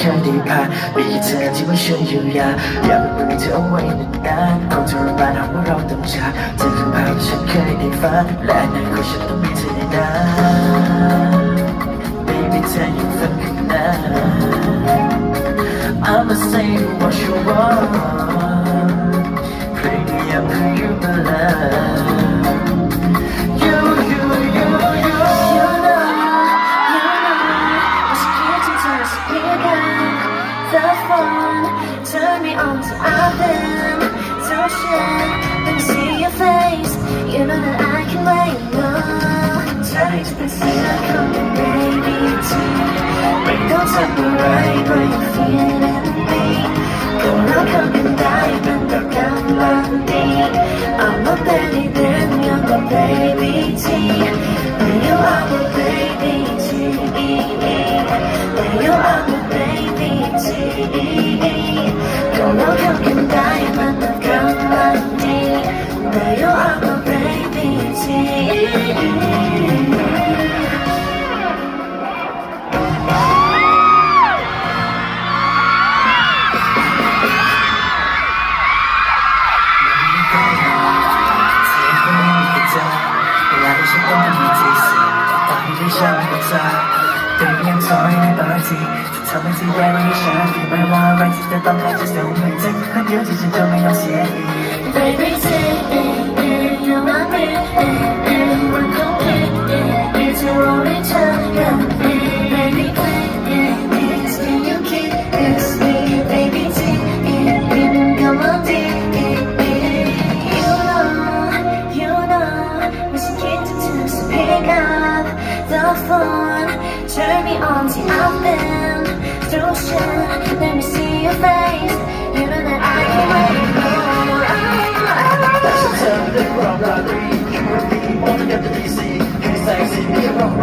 เคยได้ผ่านมีแค่เธอที่มาช่วยเยียวยาอยากเป็นเธอเอาไว้นานๆคงทรมานหากว่าเราต้องจากเธอคือภาพที่ฉันเคยได้ฝันและอนาคตฉันต้องมีเธอในนั้น Baby เธออยู่ฝันข้างหน้า I'ma say what you want Bring me up for you my love You The fun, turn me on to often. Don't share, let me see your face. You know that I can wait. No, try to consider coming, baby. But don't tell me right when you're feeling me. Come on, come and dive and look at me. I'm a baby, then you're my baby T. When you are my baby T. When you are my baby T. Come on, come and dive and look at me. When you are my baby T. Baby, you're my baby. We're complete. It's your only time. Baby, please, can you kiss me? Baby, come on, you know, we're keen to just pick up the phone. Turn me on, see I've been through shit. Let me see your face. You know that I can wait more. Tell me the wrong, I agree. You and me, all together, DC. You say, see me, wrong,